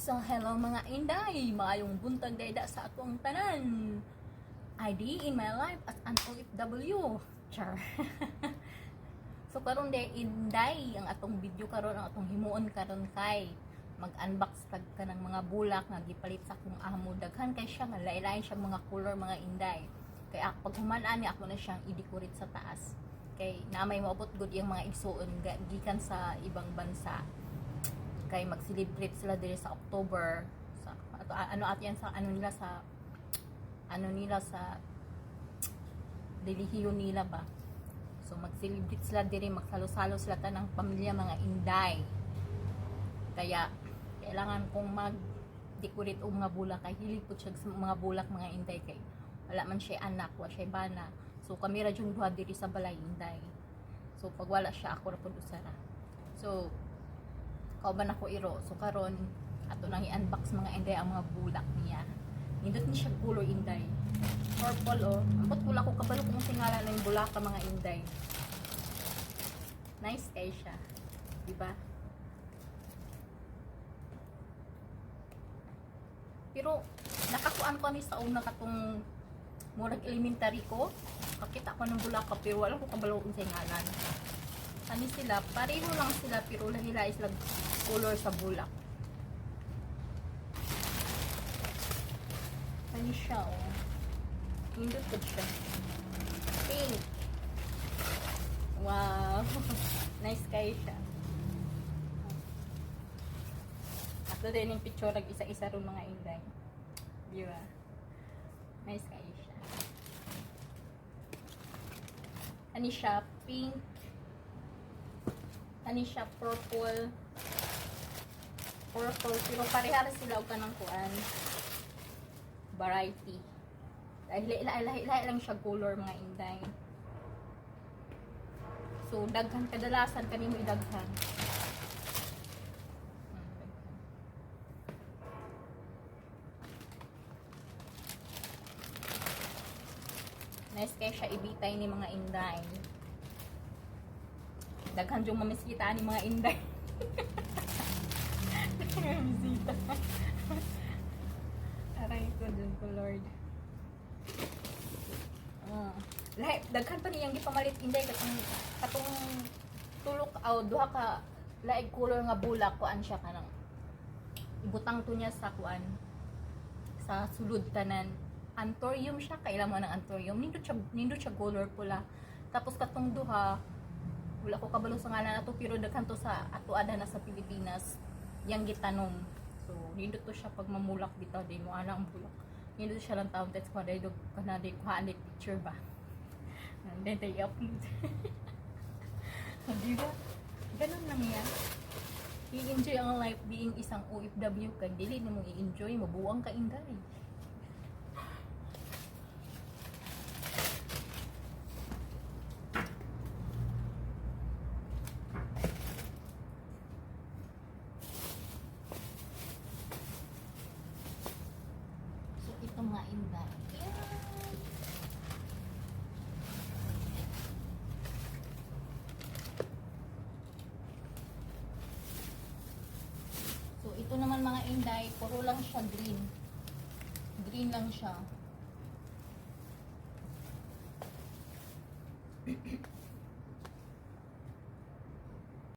So hello mga inday, maayong buntag dayda sa atong tanan. ID in my life as an OFW. Char. So karon day inday ang atong video karon, ang atong himuon karon kay mag-unbox tag ka ng mga bulak nga gipalit sa akong amo. Daghan kay siya nga lain-lain siya mga color mga inday. Kay pag human-an ni ako na siyang i-decorate sa taas. Kay na may maabot gud yung mga igsuon gikan sa ibang bansa. Kay mag-celebrate sila diri sa October sa ano at yan sa ano nila sa relihiyon nila ba. So mag-celebrate sila diri, magsalo-salo sila tanang pamilya mga inday. Kaya kailangan kong mag-decorate og mga bulak kay hilig pud siya sa mga bulak mga inday kay wala man siya anak, wala siya bana. So kami ra jud duha diri sa balay inday. So pag wala siya ako ra pud usara. So kauban ako iro. So karon ato nang i-unbox mga inday ang mga bulak niya. Nindot ni siya color inday. Purple oh. Ambot pula ko kabalo kung tingala na yung bulak ka mga inday. Nice kay siya. Diba? Pero nakakuan ko ni sa una katong murag elementary ko. Kakita ko ng bulak ka pero wala ko kabalo kung tingalan. Ani sila, pareho lang sila pero lahi-lahi sila color sa bulak. Ani siya oh. Hindot ko siya. Pink. Wow. Nice kayo siya. Ato din yung picture nag isa-isa ron mga inday. Diba? Nice kayo siya. Ani siya pink. Ani siya purple pero parehara sila og kanang kuan variety lahi lang siya color mga inday. So daghan kadalasan kanimo idaghan nice kay siya ibitay ni mga inday. Daghan yung mamisita ni mga inday. Mamisita. Aray ko dun ko Lord. Daghan pa niyang gipamalit inday katong tulok aw duha ka laig color nga bulak kuan siya kanang ibutang to niya sa kuan sa sulod tanan. Anthurium siya, kailan mo ng anthurium. Nindot siya color pula. Tapos katong duha wala ko kabalo sa ngalan ato pero daghan to sa ato ada na sa Pilipinas yang gitanom. So nindot to siya pag mamulak bitaw din mo ana ang bulak. Nindot siya lang taon test ko dai dog kanadi kuhaan ni picture ba. And then they upload. Di ba? Ganun lang yan. I-enjoy ang life being isang OFW kag dili na mo i-enjoy mabuang ka inday. Ito mga inday. So ito naman mga inday, puro lang siya green. Green lang siya.